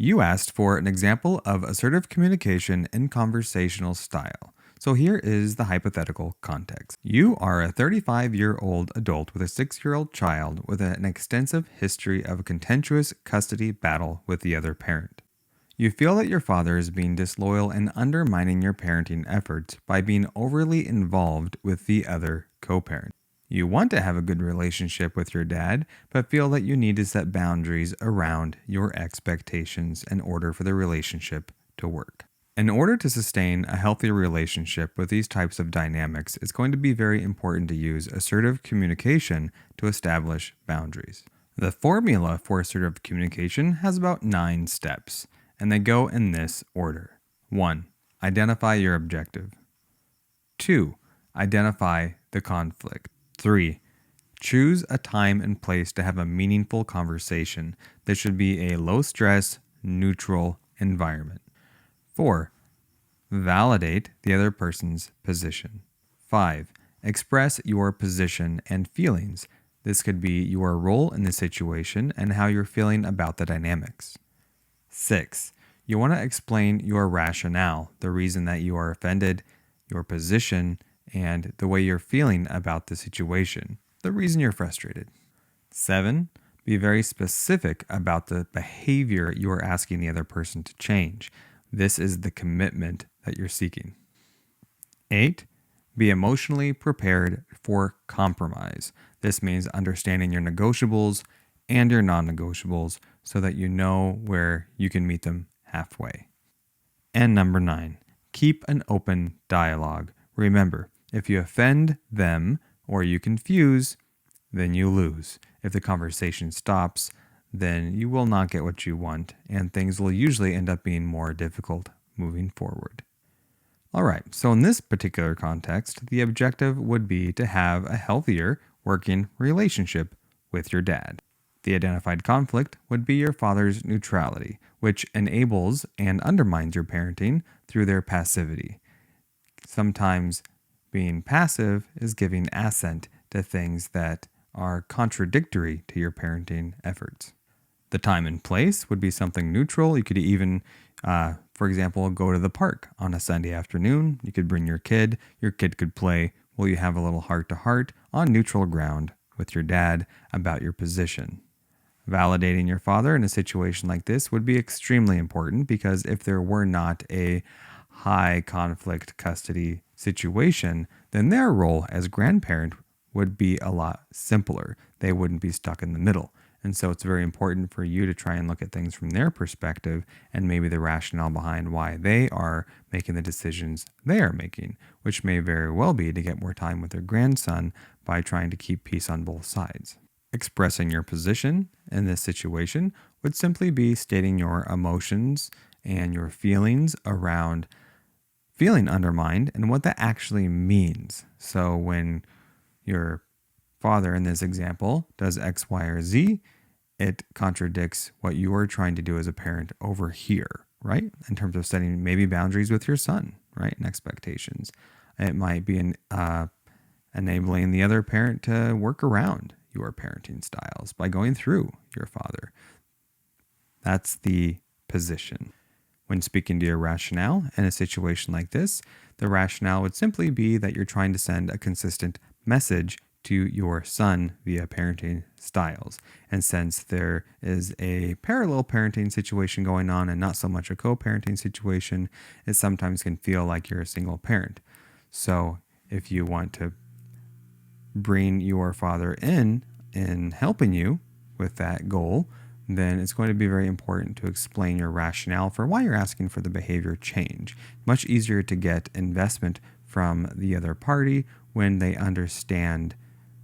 You asked for an example of assertive communication in conversational style. So here is the hypothetical context. You are a 35-year-old adult with a 6-year-old child with an extensive history of a contentious custody battle with the other parent. You feel that your father is being disloyal and undermining your parenting efforts by being overly involved with the other co-parent. You want to have a good relationship with your dad, but feel that you need to set boundaries around your expectations in order for the relationship to work. In order to sustain a healthy relationship with these types of dynamics, it's going to be very important to use assertive communication to establish boundaries. The formula for assertive communication has about 9 steps, and they go in this order. 1. Identify your objective. 2. Identify the conflict. 3. Choose a time and place to have a meaningful conversation. This should be a low-stress, neutral environment. 4. Validate the other person's position. 5. Express your position and feelings. This could be your role in the situation and how you're feeling about the dynamics. 6. You want to explain your rationale, the reason that you are offended, your position, and the way you're feeling about the situation, the reason you're frustrated. 7. Be very specific about the behavior you are asking the other person to change. This is the commitment that you're seeking. 8. Be emotionally prepared for compromise. This means understanding your negotiables and your non-negotiables so that you know where you can meet them halfway. And number 9, keep an open dialogue. Remember, if you offend them or you confuse, then you lose. If the conversation stops, then you will not get what you want, and things will usually end up being more difficult moving forward. All right, so in this particular context, the objective would be to have a healthier working relationship with your dad. The identified conflict would be your father's neutrality, which enables and undermines your parenting through their passivity. Sometimes being passive is giving assent to things that are contradictory to your parenting efforts. The time and place would be something neutral. You could even, for example, go to the park on a Sunday afternoon. You could bring your kid. Your kid could play while you have a little heart-to-heart on neutral ground with your dad about your position. Validating your father in a situation like this would be extremely important because if there were not a high conflict custody situation, then their role as grandparent would be a lot simpler. They wouldn't be stuck in the middle. And so it's very important for you to try and look at things from their perspective and maybe the rationale behind why they are making the decisions they are making, which may very well be to get more time with their grandson by trying to keep peace on both sides. Expressing your position in this situation would simply be stating your emotions and your feelings around feeling undermined and what that actually means. So when your father in this example does X, Y, or Z, it contradicts what you are trying to do as a parent over here, right? In terms of setting maybe boundaries with your son, right? And expectations. It might be enabling the other parent to work around your parenting styles by going through your father. That's the position. When speaking to your rationale in a situation like this, the rationale would simply be that you're trying to send a consistent message to your son via parenting styles. And since there is a parallel parenting situation going on and not so much a co-parenting situation, it sometimes can feel like you're a single parent. So if you want to bring your father in helping you with that goal, then it's going to be very important to explain your rationale for why you're asking for the behavior change. Much easier to get investment from the other party when they understand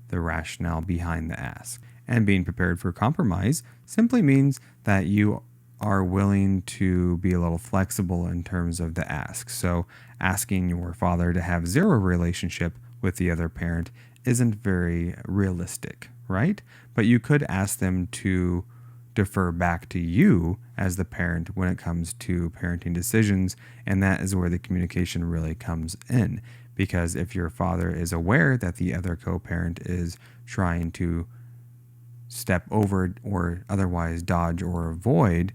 the rationale behind the ask. And being prepared for compromise simply means that you are willing to be a little flexible in terms of the ask. So asking your father to have zero relationship with the other parent isn't very realistic, right? But you could ask them to defer back to you as the parent when it comes to parenting decisions, and that is where the communication really comes in. Because if your father is aware that the other co-parent is trying to step over or otherwise dodge or avoid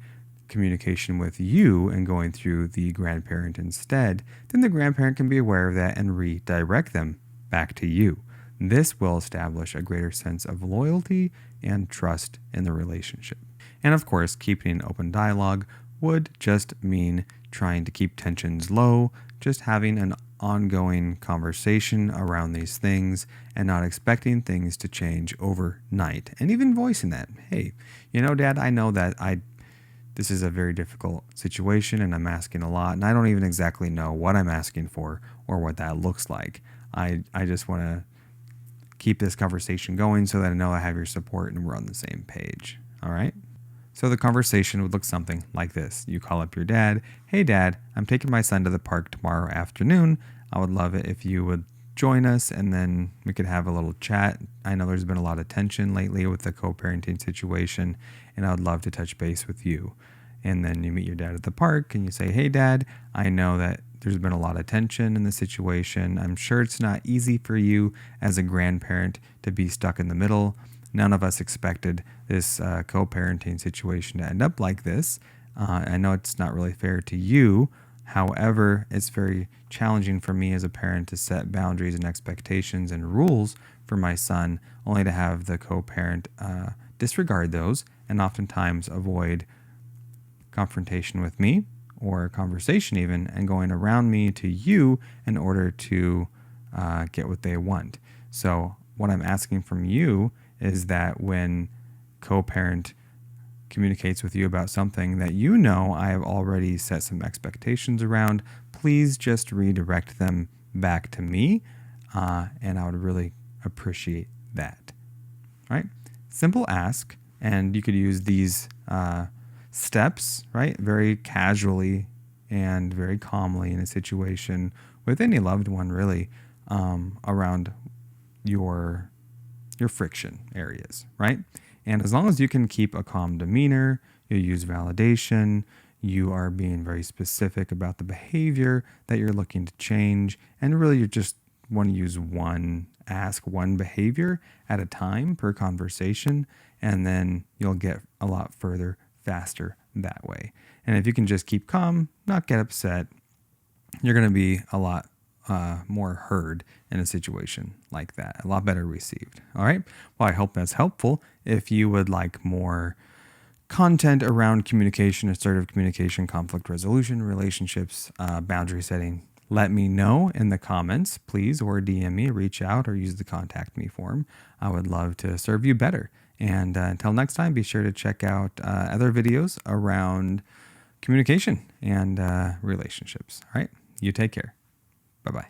communication with you and going through the grandparent instead, then the grandparent can be aware of that and redirect them back to you. This will establish a greater sense of loyalty and trust in the relationship. And of course, keeping an open dialogue would just mean trying to keep tensions low, just having an ongoing conversation around these things and not expecting things to change overnight. And even voicing that, hey, Dad, I know that this is a very difficult situation and I'm asking a lot and I don't even exactly know what I'm asking for or what that looks like. I just want to keep this conversation going so that I know I have your support and we're on the same page. All right? So the conversation would look something like this. You call up your dad. Hey, Dad, I'm taking my son to the park tomorrow afternoon. I would love it if you would join us and then we could have a little chat. I know there's been a lot of tension lately with the co-parenting situation, and I would love to touch base with you. And then you meet your dad at the park and you say, hey, Dad, I know that there's been a lot of tension in the situation. I'm sure it's not easy for you as a grandparent to be stuck in the middle. None of us expected this co-parenting situation to end up like this. I know it's not really fair to you. However, it's very challenging for me as a parent to set boundaries and expectations and rules for my son, only to have the co-parent disregard those and oftentimes avoid confrontation with me or conversation even, and going around me to you in order to get what they want. So what I'm asking from you is that when co-parent communicates with you about something that I have already set some expectations around, please just redirect them back to me, and I would really appreciate that. All right? Simple ask, and you could use these steps, right? Very casually and very calmly in a situation with any loved one, really, around your friction areas, right? And as long as you can keep a calm demeanor, you use validation, you are being very specific about the behavior that you're looking to change, and really you just want to use one behavior at a time per conversation, and then you'll get a lot further faster that way. And if you can just keep calm, not get upset, you're going to be a lot more heard in a situation like that, a lot better received. All right. Well, I hope that's helpful. If you would like more content around communication, assertive communication, conflict resolution, relationships, boundary setting, let me know in the comments, please, or DM me, reach out, or use the contact me form. I would love to serve you better. And until next time, be sure to check out other videos around communication and relationships. All right. You take care. Bye-bye.